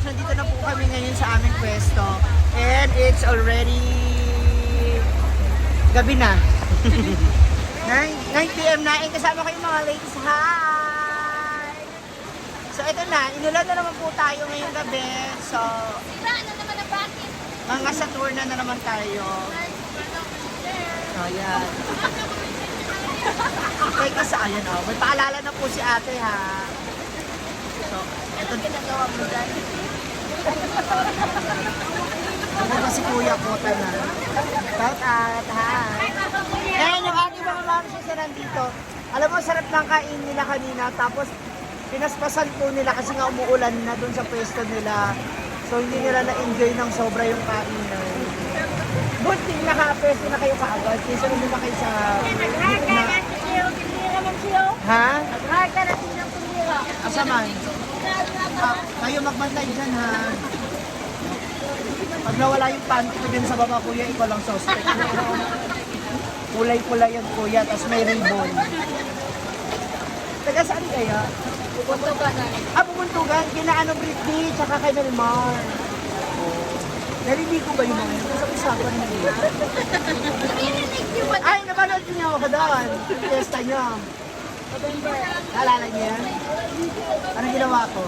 nandito na po kami ngayon sa aming pwesto. And it's already gabi na. 9 p.m. na. And kasama ko yung mga ladies. Hi! So ito na, inulan na naman po tayo ngayong gabi. So, Ano naman ang bakit? mga sa tour na naman tayo. So, yan. Okay, kasi ayan oh. May paalala na po si ate ha. So, ito ginagawa mo dyan. Ito na si kuya po na. Shout out, hi. Ayan yung ating mga mamsis na nandito. Alam mo, sarap ng kain nila kanina. Tapos, pinaspasan po nila kasi nga umuulan na dun sa pwesto nila. So, hindi nila na-enjoy ng sobra yung kainan. Buti naka-pwesto na kayo kaagad. Kaysa hindi na kayo sa... Ha? Asa man? Kayo magbantay dyan ha. Pag nawala yung panty ko din sa baba kuya, ikaw lang suspect. Kulay-kulay yan kuya, tapos may ribbon. Taga saan kaya? Pumuntugan. Kina ano Britney, tsaka kay Melmar. Narinig ko ba yung mga yun? Sa usapan nila. Ay, napanood niyo ako doon. Testa niyo. Naalala niyo yan? Anong ginawa ko?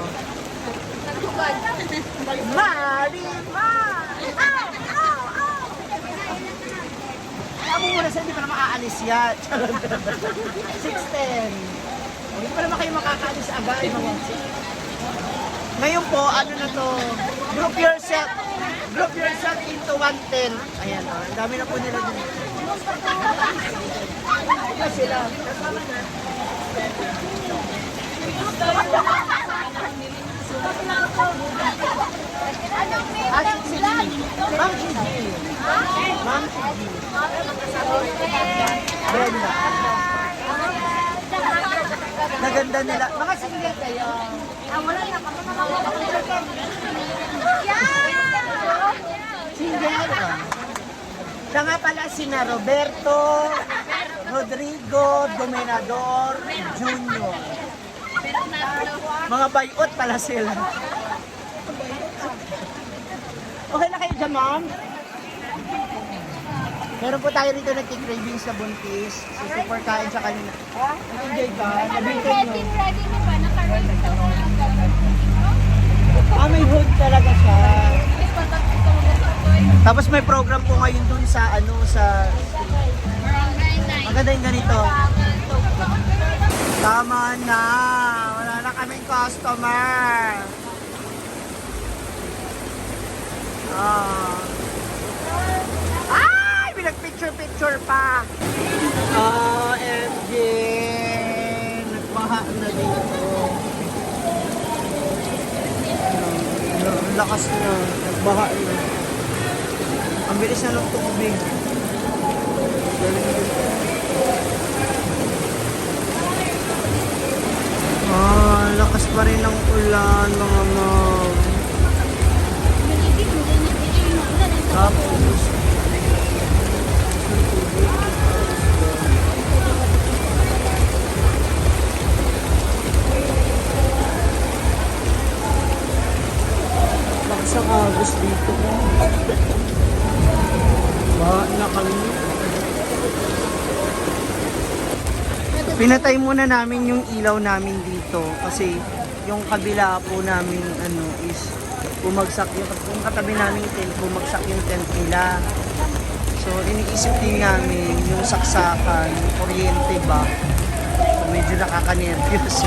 Marimar! Amo muna sa hindi pa na maaalis yan. 6'10". Hindi pa naman kayo makakaalis agad. Ngayon po, ano na to? Group yourself. Group yourself into 110. Ayan o. Ang dami na po nila dun. Ito sila. Kasama na. Ma'am si G. Ma'am si G. Brenda. Naganda nila. Mga single kayo. Wala na. Single ka. Siya nga pala sina Roberto, Rodrigo, Dominador, Junior. Mga bayot pala sila. Okay na kayo dyan, ma'am? Meron po tayo rito nagki-cravings sa buntis. So, super kain sa kanina. Nag-enjoy ka? Nabintay nyo? Ready na ba? Naka-ready ka mo na. May hood talaga siya. Tapos may program po ngayon dun sa maganda yung ganito. Tama na. Wala na kaming customer. Ay! Pinag-picture-picture pa. OMG! Nagbaha na dito. Ang lakas na. Nagbaha na. Ang bilis na ng tubig. Lakas pa rin ng ulan, mga ma'am. Tapos, lakas ang agos dito. Baha na kami. Pinatay muna namin yung ilaw namin dito kasi yung kabila po namin is bumagsak yung katabi namin tent, bumagsak yung tent nila. So iniisip din namin yung saksakan, kuryente ba. So, medyo nakaka-nervyos.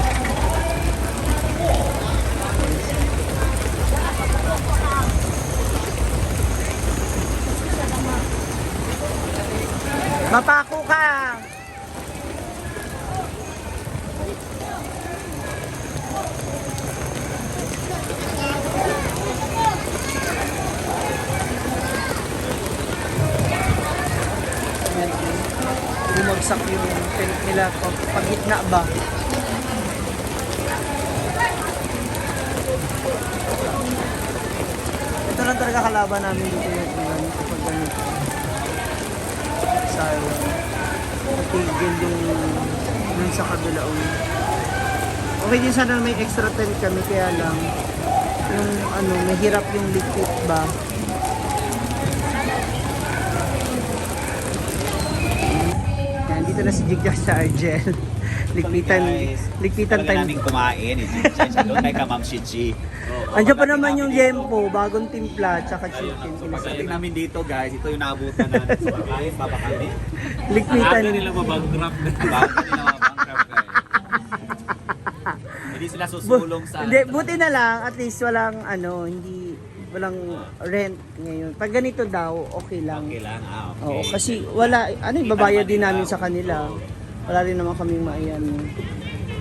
Mapako ka! Bumagsak yung tent nila pag gitna ba. Ito lang talaga kalaban namin dito yung ulan kapag ganito. Sayang. Natigil yung sa kabila ulit. Okay din sana may extra tent kami kaya lang Yung ano, mahirap yung likit ba? Yan, dito na si Jigja sa Argel. Likpitan, likpitan Talaga time. namin kumain. Siya doon kay Kamam Shiji. Andiyan pa naman yung Yempo, bagong timpla, tsaka chicken. So pagdating namin dito guys, ito yung naabutan namin. So guys, baba kami. Likpitan. Bago nila mabankrupt. Bago nila mabankrupt guys. Hindi sila susulong sa... Hindi, buti na lang, at least walang ano, hindi, walang rent ngayon. Pag ganito daw, okay lang. Okay lang, okay. Oo, kasi wala, ano, ibabayad din namin sa kanila. Wala rin naman kaming maiyan.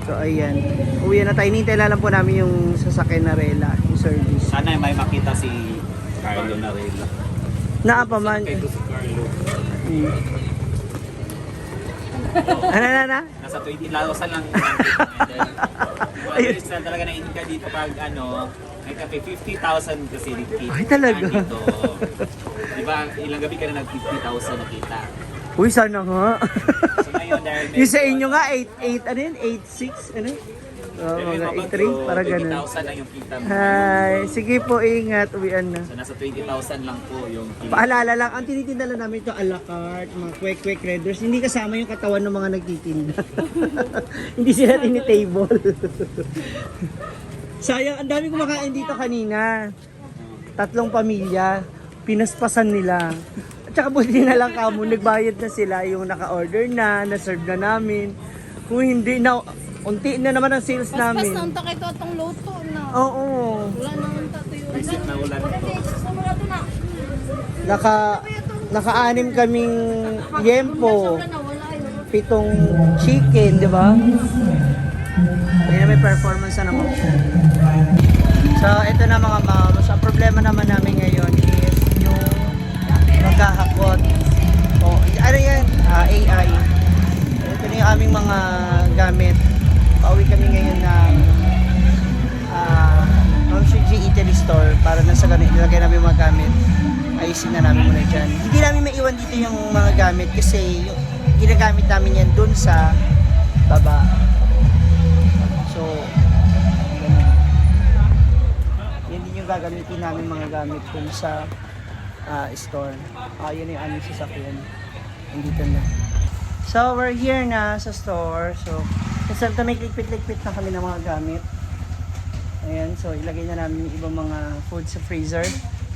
So, ayan. Uwi na tayo. Hinintay lang po namin yung sasakyan na Rela, yung service. Sana may makita si Carlo Narela. Naapa man. Kaya si Carlo. Ano na? Nasa 20,000 lang. Ayun. Saan talaga na-in ka dito pag ano, may kape 50,000 kasi dito. Ay, talaga? Dito. Diba, ilang gabi ka na nag-50,000 nakita. Uy, sana nga. So ngayon, dahil may... Yung sa inyo nga, 8, ano yun? 8.6, ano yun? Mga 8.3, para ganun. 20,000 lang yung kita mo. Hi, sige po, ingat. Uwian na. So nasa 20,000 lang po yung kita. Paalala lang, ang tinitinda lang namin ito a la carte, mga quick red doors. Hindi kasama yung katawan ng mga nagtitinda. Hindi sila tinitable. Sayang, ang dami kumakain dito kanina. 3 pamilya, pinaspasan nila. At saka buti na lang kamo, nagbayad na sila, yung naka-order na, na-serve na namin. Kung hindi na, unti na naman ang sales Pas namin. na unta kay to atong loto na. Oo. Wala na unta to yun. Isip na ulan ito. Naka-anim kaming yempo. Wala na, wala yun. 7 chicken, di ba? Ayun na may performance na naman. So, ito na mga moms. Ang problema naman namin ngayon is yung magkahakot. O, ano yan? AI. Ito na yung aming mga gamit. Pauwi kami ngayon ng Ma'am Shiji Eatery Store para na sa ganun ilagay namin yung mga gamit. Ayusin na namin muna dyan. Hindi namin maiwan dito yung mga gamit kasi yung ginagamit namin yan dun sa baba. So, ganun. Yan din yung gagamitin namin mga gamit dun sa store. Yun yung aming sasakyan. Nandito na. So, we're here na sa store. So, kasi may likpit-likpit na kami ng mga gamit. Ayan, so ilagay na namin yung ibang mga food sa freezer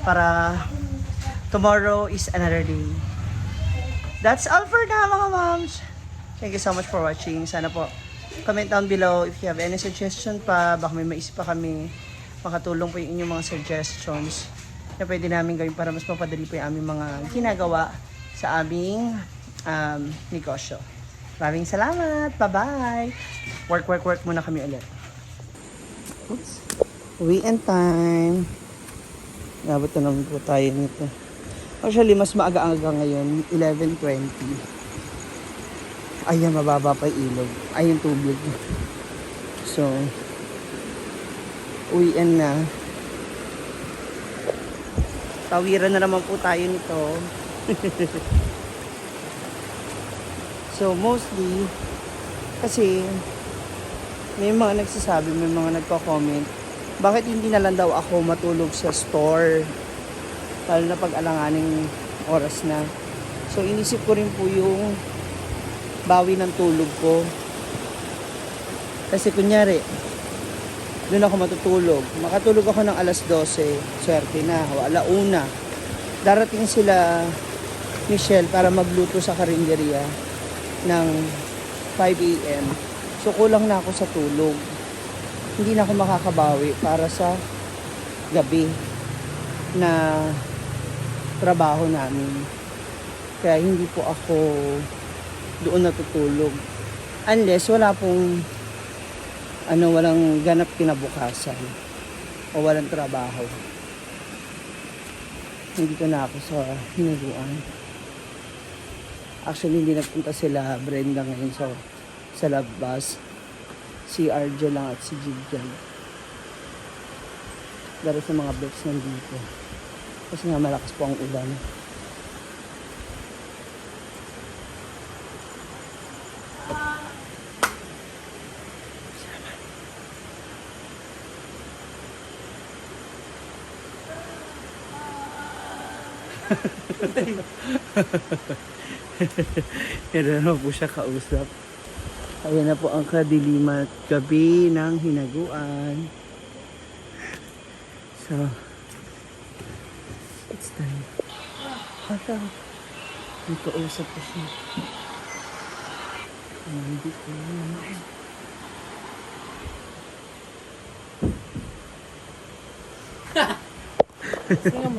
para tomorrow is another day. That's all for now mga moms. Thank you so much for watching. Sana po comment down below if you have any suggestion pa. Baka may maisip pa kami. Makatulong po yung inyong mga suggestions na pwede namin gawin para mas mapadali po yung aming mga ginagawa sa aming negosyo. Maraming salamat. Bye-bye. Work muna kami ulit. Oops. Weekend time. Nabot na naman po tayo nito. Actually, mas maaga-aga ngayon. 11:20. Ayan, mababa pa yung ilog. Ay, yung tubig. So, uwian na. Tawiran na naman po tayo nito. So, mostly, kasi may mga nagsasabi, may mga nagko-comment, bakit hindi na lang daw ako matulog sa store? Lalo na pag alanganing oras na. So, inisip ko rin po yung bawi ng tulog ko. Kasi kunyari, doon ako matutulog. Makatulog ako ng alas 12, swerte na, o alauna. Darating sila, Michelle, para magluto sa karinderya ng 5 a.m. So, kulang na ako sa tulog. Hindi na ako makakabawi para sa gabi na trabaho namin. Kaya hindi po ako doon natutulog. Unless wala pong walang ganap kinabukasan o walang trabaho. Hindi ko na ako sa hinaguan. Actually, hindi nagpunta sila Brenda ngayon sa labas. Si Arjo lang at si Jigjan. Dahil sa mga bets nandito. Kasi nga malakas po ang ulan. Meron naman po siya kausap. Ayan na po ang kadiliman at gabi ng hinaguan. So, it's time. Hala, may kausap po siya. Hindi ko yun. Kasi nga,